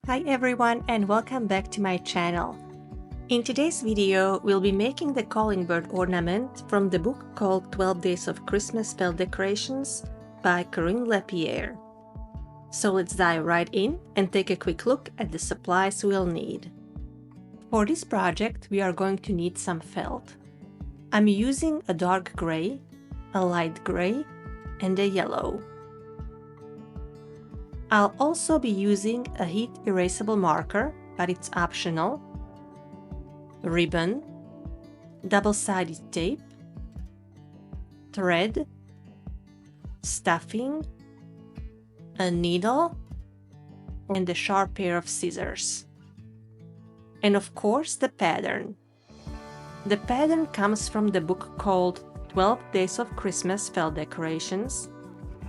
Hi everyone and welcome back to my channel. In today's video, we'll be making the calling bird ornament from the book called 12 Days of Christmas Felt Decorations by Corinne Lapierre. So let's dive right in and take a quick look at the supplies we'll need. For this project, we are going to need some felt. I'm using a dark gray, a light gray, and a yellow. I'll also be using a heat erasable marker, but it's optional, ribbon, double-sided tape, thread, stuffing, a needle, and a sharp pair of scissors. And of course the pattern. The pattern comes from the book called 12 Days of Christmas Felt Decorations.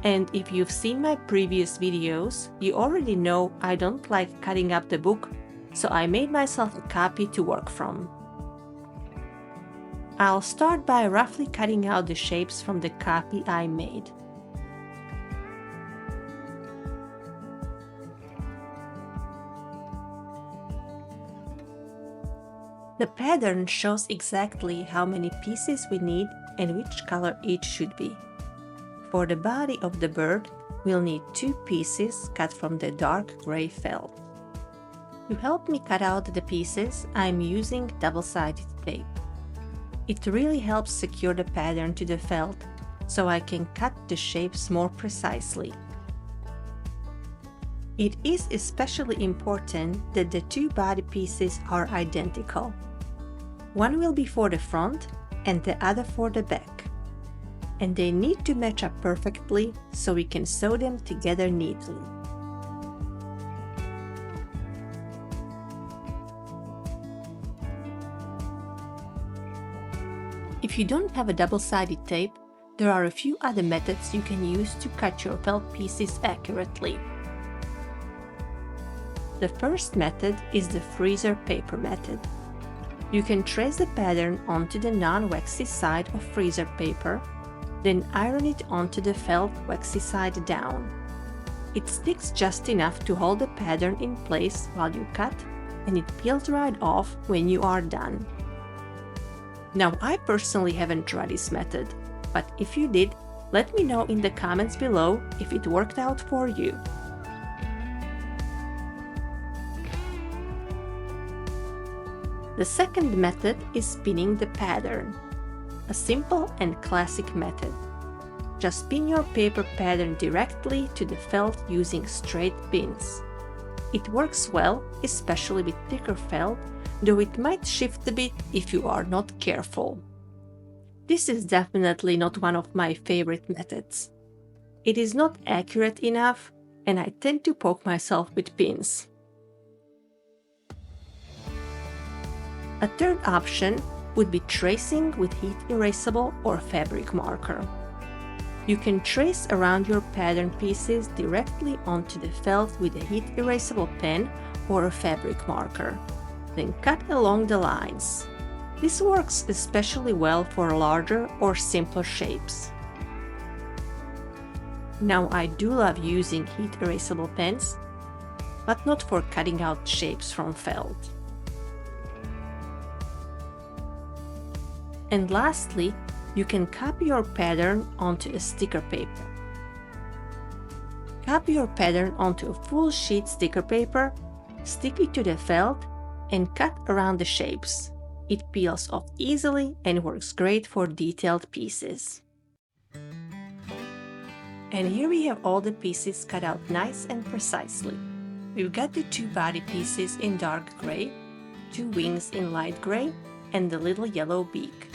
And if you've seen my previous videos, you already know I don't like cutting up the book, so I made myself a copy to work from. I'll start by roughly cutting out the shapes from the copy I made. The pattern shows exactly how many pieces we need and which color each should be. For the body of the bird, we'll need 2 pieces cut from the dark gray felt. To help me cut out the pieces, I'm using double-sided tape. It really helps secure the pattern to the felt, so I can cut the shapes more precisely. It is especially important that the 2 body pieces are identical. One will be for the front and the other for the back. And they need to match up perfectly so we can sew them together neatly. If you don't have a double-sided tape, there are a few other methods you can use to cut your felt pieces accurately. The first method is the freezer paper method. You can trace the pattern onto the non-waxy side of freezer paper, then iron it onto the felt waxy side down. It sticks just enough to hold the pattern in place while you cut, and it peels right off when you are done. Now, I personally haven't tried this method, but if you did, let me know in the comments below if it worked out for you. The second method is spinning the pattern. A simple and classic method. Just pin your paper pattern directly to the felt using straight pins. It works well, especially with thicker felt, though it might shift a bit if you are not careful. This is definitely not one of my favorite methods. It is not accurate enough, and I tend to poke myself with pins. A third option would be tracing with heat erasable or fabric marker. You can trace around your pattern pieces directly onto the felt with a heat erasable pen or a fabric marker, then cut along the lines. This works especially well for larger or simpler shapes. Now, I do love using heat erasable pens, but not for cutting out shapes from felt. And lastly, you can copy your pattern onto a sticker paper. Copy your pattern onto a full sheet sticker paper, stick it to the felt, and cut around the shapes. It peels off easily and works great for detailed pieces. And here we have all the pieces cut out nice and precisely. We've got the 2 body pieces in dark gray, 2 wings in light gray, and the little yellow beak.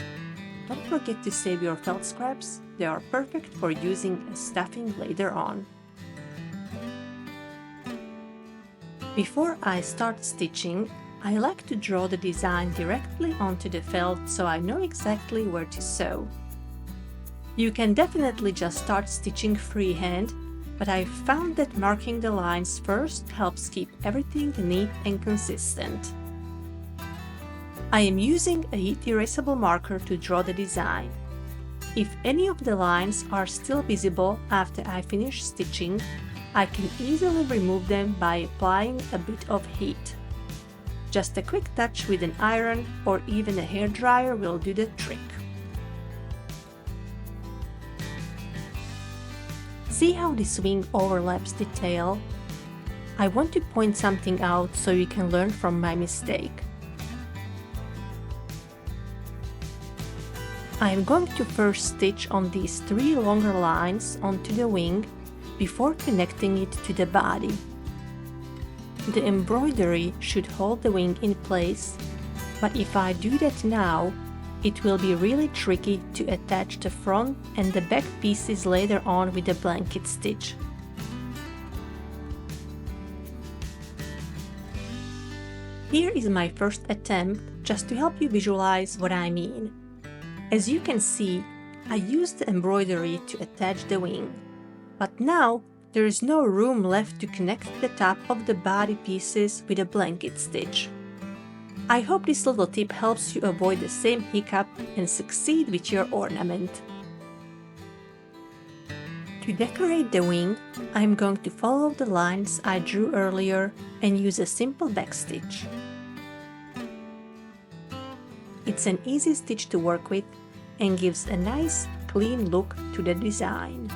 Don't forget to save your felt scraps, they are perfect for using as stuffing later on. Before I start stitching, I like to draw the design directly onto the felt so I know exactly where to sew. You can definitely just start stitching freehand, but I've found that marking the lines first helps keep everything neat and consistent. I am using a heat erasable marker to draw the design. If any of the lines are still visible after I finish stitching, I can easily remove them by applying a bit of heat. Just a quick touch with an iron or even a hairdryer will do the trick. See how this wing overlaps the tail? I want to point something out so you can learn from my mistake. I am going to first stitch on these 3 longer lines onto the wing before connecting it to the body. The embroidery should hold the wing in place, but if I do that now, it will be really tricky to attach the front and the back pieces later on with a blanket stitch. Here is my first attempt just to help you visualize what I mean. As you can see, I used the embroidery to attach the wing, but now there is no room left to connect the top of the body pieces with a blanket stitch. I hope this little tip helps you avoid the same hiccup and succeed with your ornament. To decorate the wing, I am going to follow the lines I drew earlier and use a simple backstitch. It's an easy stitch to work with and gives a nice, clean look to the design.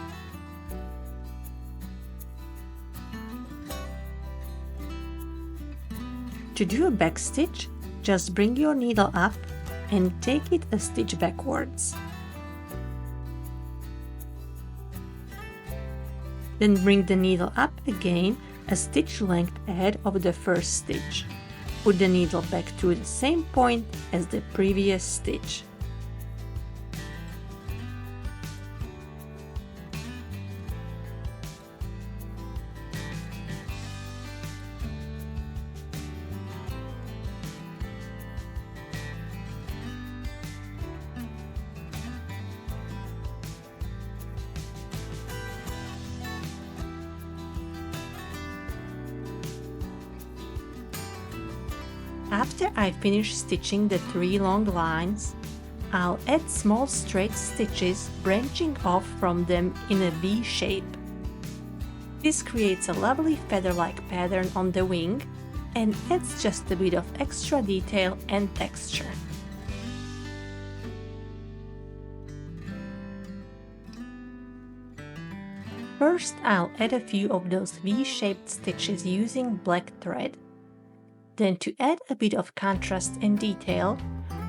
To do a backstitch, just bring your needle up and take it a stitch backwards. Then bring the needle up again a stitch length ahead of the first stitch. Put the needle back to the same point as the previous stitch. After I finish stitching the 3 long lines, I'll add small straight stitches branching off from them in a V shape. This creates a lovely feather-like pattern on the wing and adds just a bit of extra detail and texture. First, I'll add a few of those V-shaped stitches using black thread. Then, to add a bit of contrast and detail,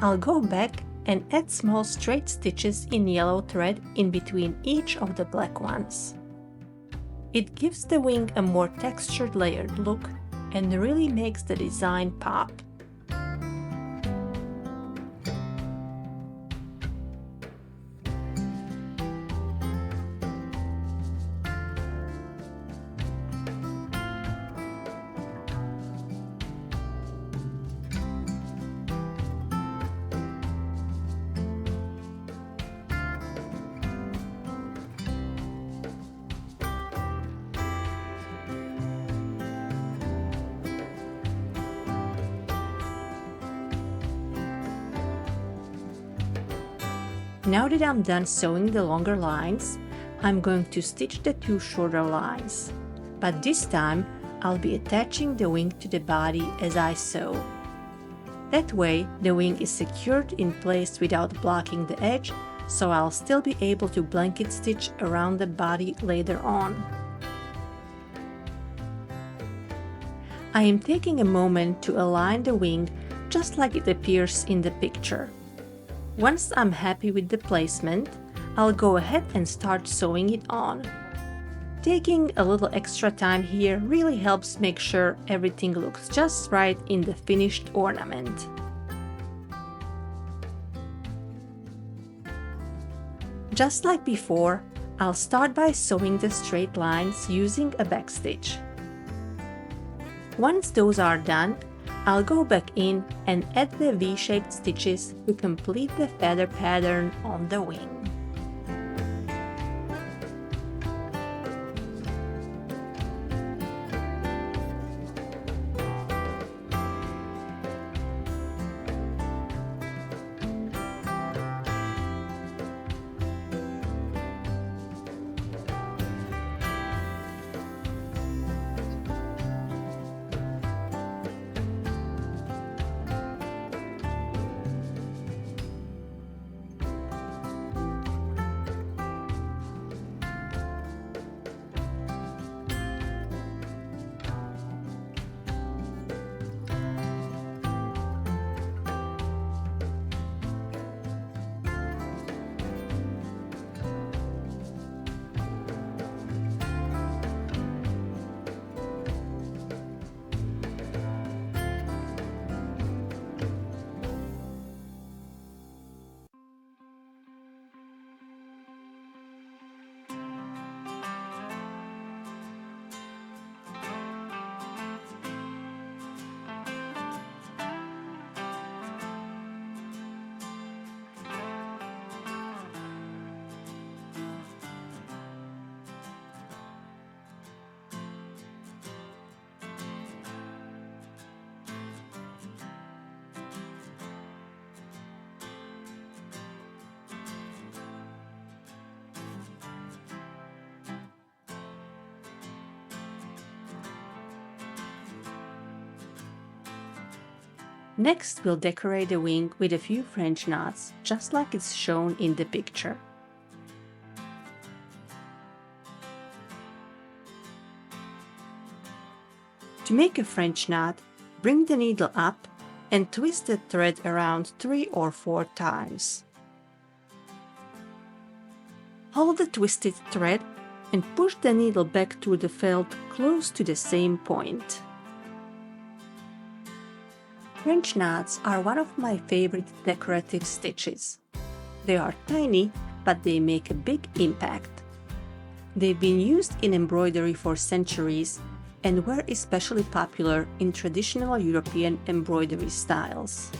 I'll go back and add small straight stitches in yellow thread in between each of the black ones. It gives the wing a more textured, layered look and really makes the design pop. Now that I'm done sewing the longer lines, I'm going to stitch the 2 shorter lines. But this time, I'll be attaching the wing to the body as I sew. That way, the wing is secured in place without blocking the edge, so I'll still be able to blanket stitch around the body later on. I am taking a moment to align the wing just like it appears in the picture. Once I'm happy with the placement, I'll go ahead and start sewing it on. Taking a little extra time here really helps make sure everything looks just right in the finished ornament. Just like before, I'll start by sewing the straight lines using a backstitch. Once those are done, I'll go back in and add the V-shaped stitches to complete the feather pattern on the wing. Next, we'll decorate the wing with a few French knots, just like it's shown in the picture. To make a French knot, bring the needle up and twist the thread around 3 or 4 times. Hold the twisted thread and push the needle back through the felt close to the same point. French knots are one of my favorite decorative stitches. They are tiny, but they make a big impact. They've been used in embroidery for centuries and were especially popular in traditional European embroidery styles.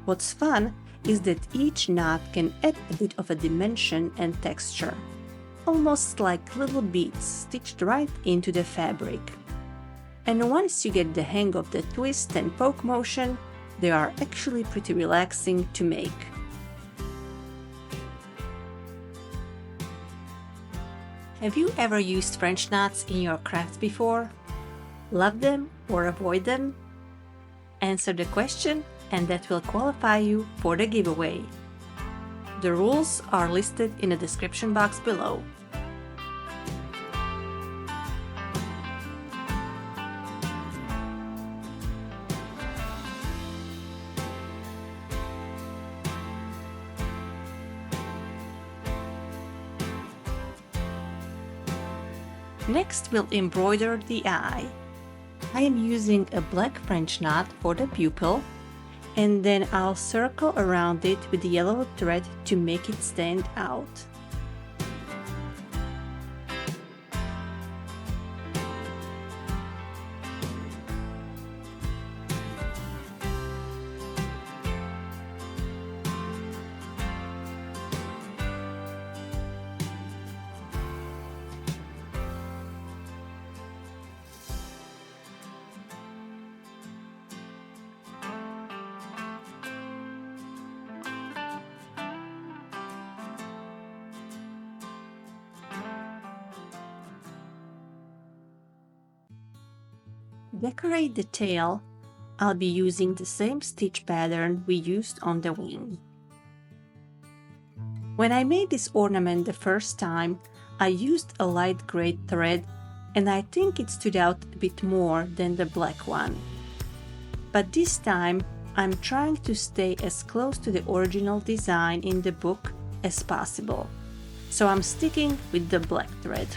What's fun is that each knot can add a bit of a dimension and texture, almost like little beads stitched right into the fabric. And once you get the hang of the twist and poke motion, they are actually pretty relaxing to make. Have you ever used French knots in your craft before? Love them or avoid them? Answer the question and that will qualify you for the giveaway. The rules are listed in the description box below. Next, we'll embroider the eye. I am using a black French knot for the pupil, and then I'll circle around it with the yellow thread to make it stand out. Decorate the tail. I'll be using the same stitch pattern we used on the wing. When I made this ornament the first time, I used a light gray thread and I think it stood out a bit more than the black one. But this time, I'm trying to stay as close to the original design in the book as possible, so I'm sticking with the black thread.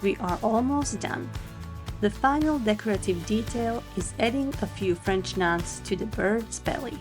We are almost done. The final decorative detail is adding a few French knots to the bird's belly.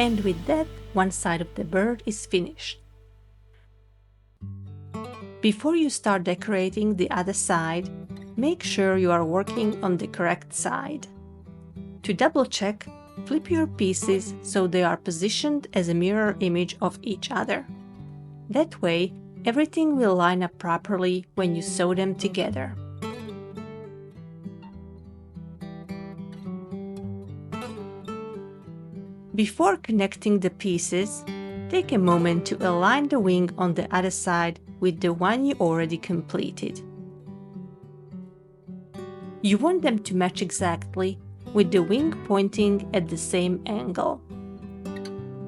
And with that, one side of the bird is finished. Before you start decorating the other side, make sure you are working on the correct side. To double check, flip your pieces so they are positioned as a mirror image of each other. That way, everything will line up properly when you sew them together. Before connecting the pieces, take a moment to align the wing on the other side with the one you already completed. You want them to match exactly, with the wing pointing at the same angle.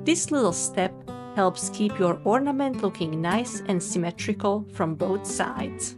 This little step helps keep your ornament looking nice and symmetrical from both sides.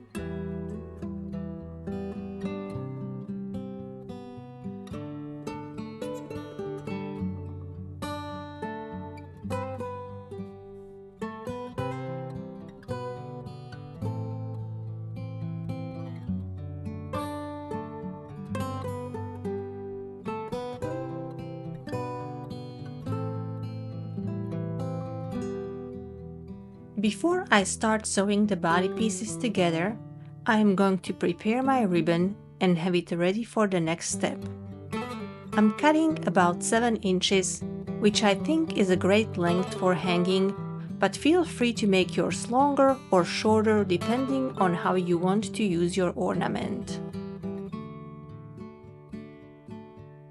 Before I start sewing the body pieces together, I am going to prepare my ribbon and have it ready for the next step. I'm cutting about 7 inches, which I think is a great length for hanging, but feel free to make yours longer or shorter depending on how you want to use your ornament.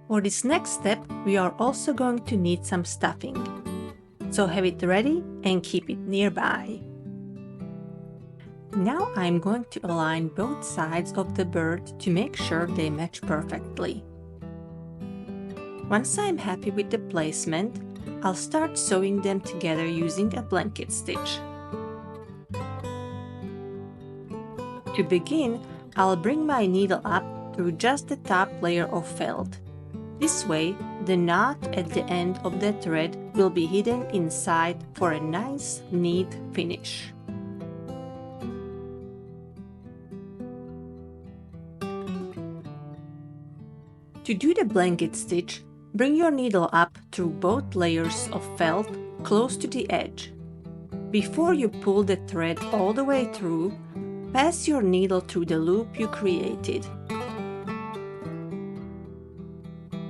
For this next step, we are also going to need some stuffing. So have it ready and keep it nearby. Now I'm going to align both sides of the bird to make sure they match perfectly. Once I'm happy with the placement, I'll start sewing them together using a blanket stitch. To begin, I'll bring my needle up through just the top layer of felt. This way, the knot at the end of the thread will be hidden inside for a nice, neat finish. To do the blanket stitch, bring your needle up through both layers of felt close to the edge. Before you pull the thread all the way through, pass your needle through the loop you created.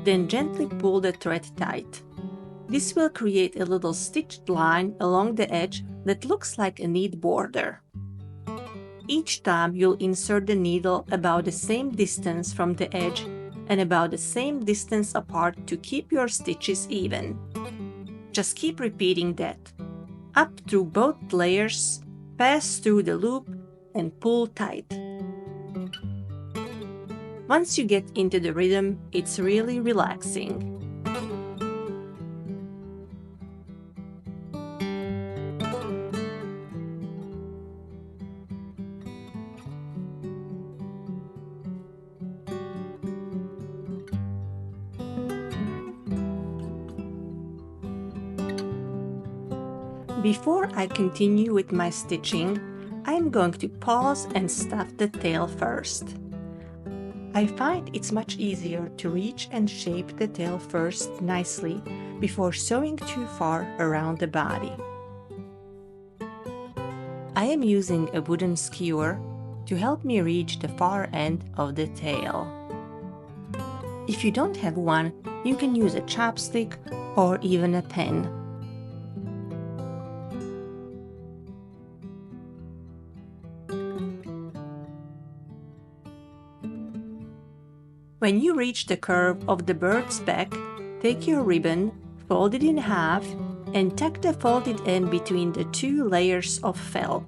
Then gently pull the thread tight. This will create a little stitched line along the edge that looks like a neat border. Each time you'll insert the needle about the same distance from the edge and about the same distance apart to keep your stitches even. Just keep repeating that. Up through both layers, pass through the loop, and pull tight. Once you get into the rhythm, it's really relaxing. Before I continue with my stitching, I am going to pause and stuff the tail first. I find it's much easier to reach and shape the tail first nicely before sewing too far around the body. I am using a wooden skewer to help me reach the far end of the tail. If you don't have one, you can use a chopstick or even a pen. When you reach the curve of the bird's back, take your ribbon, fold it in half, and tuck the folded end between the two layers of felt.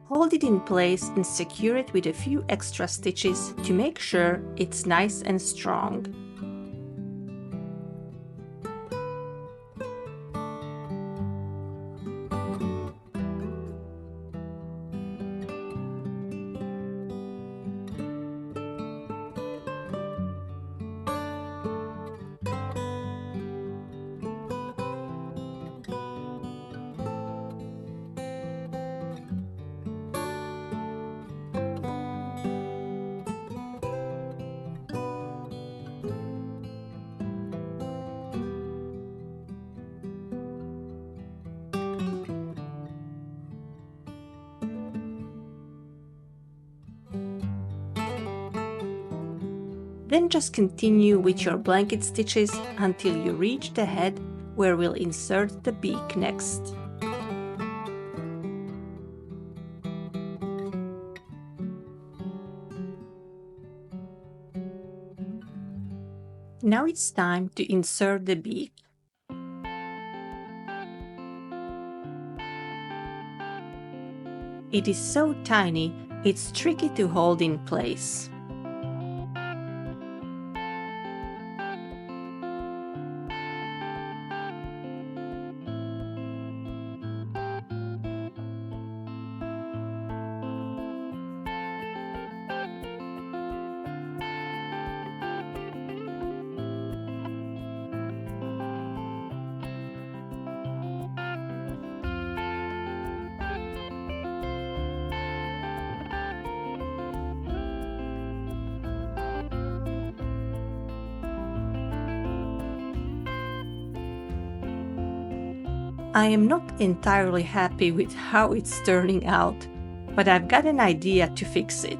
Hold it in place and secure it with a few extra stitches to make sure it's nice and strong. Then just continue with your blanket stitches until you reach the head where we'll insert the beak next. Now it's time to insert the beak. It is so tiny, it's tricky to hold in place. I am not entirely happy with how it's turning out, but I've got an idea to fix it.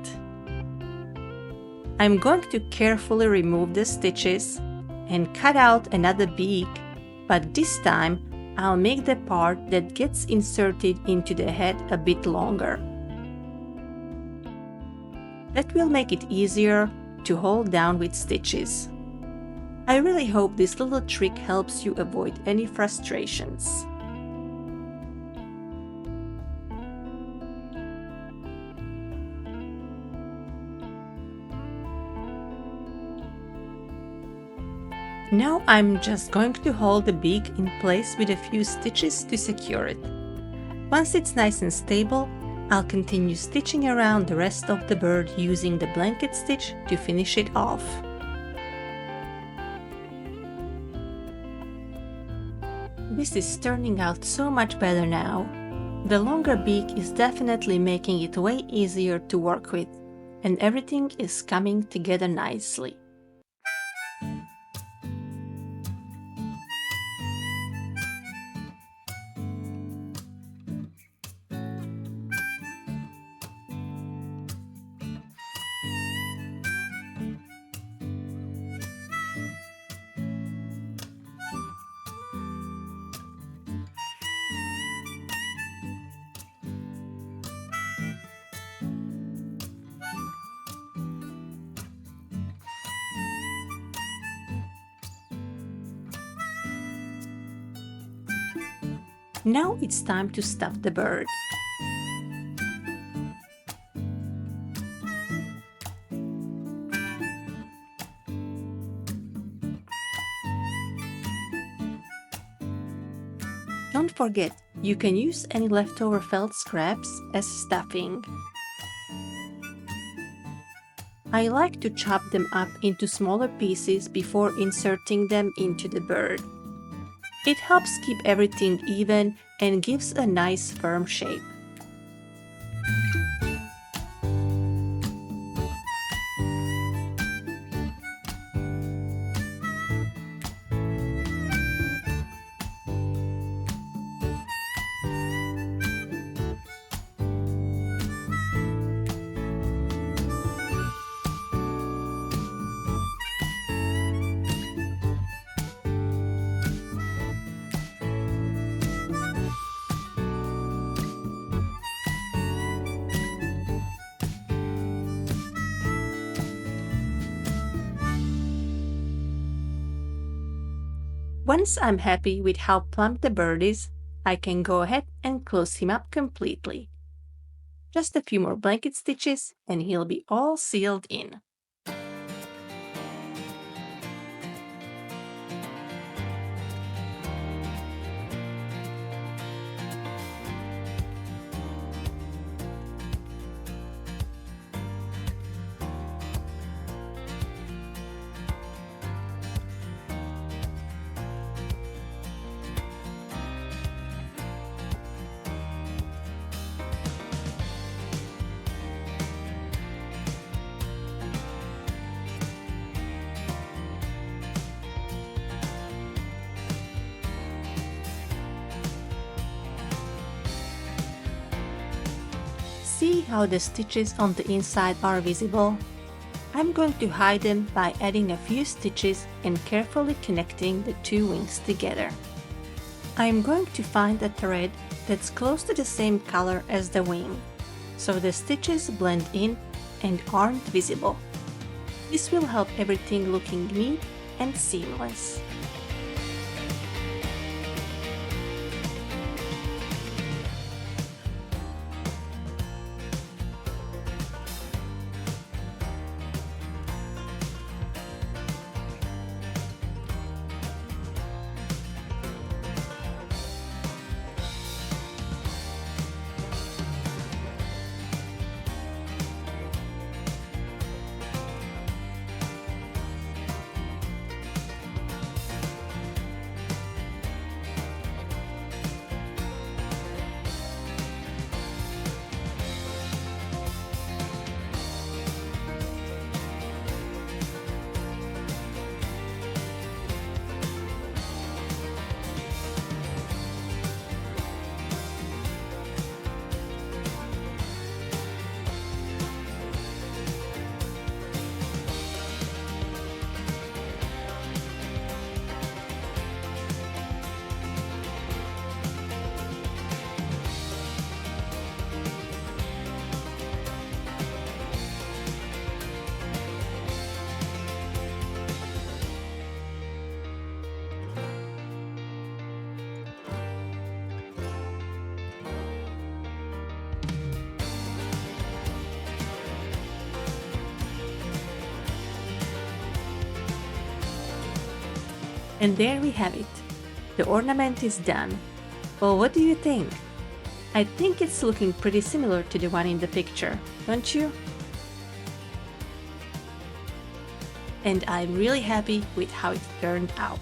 I'm going to carefully remove the stitches and cut out another beak, but this time I'll make the part that gets inserted into the head a bit longer. That will make it easier to hold down with stitches. I really hope this little trick helps you avoid any frustrations. Now I'm just going to hold the beak in place with a few stitches to secure it. Once it's nice and stable, I'll continue stitching around the rest of the bird using the blanket stitch to finish it off. This is turning out so much better now. The longer beak is definitely making it way easier to work with, and everything is coming together nicely. Now it's time to stuff the bird. Don't forget, you can use any leftover felt scraps as stuffing. I like to chop them up into smaller pieces before inserting them into the bird. It helps keep everything even and gives a nice firm shape. Once I'm happy with how plump the bird is, I can go ahead and close him up completely. Just a few more blanket stitches and he'll be all sealed in. See how the stitches on the inside are visible? I'm going to hide them by adding a few stitches and carefully connecting the two wings together. I'm going to find a thread that's close to the same color as the wing, so the stitches blend in and aren't visible. This will help everything looking neat and seamless. And there we have it. The ornament is done. Well, what do you think? I think it's looking pretty similar to the one in the picture, don't you? And I'm really happy with how it turned out.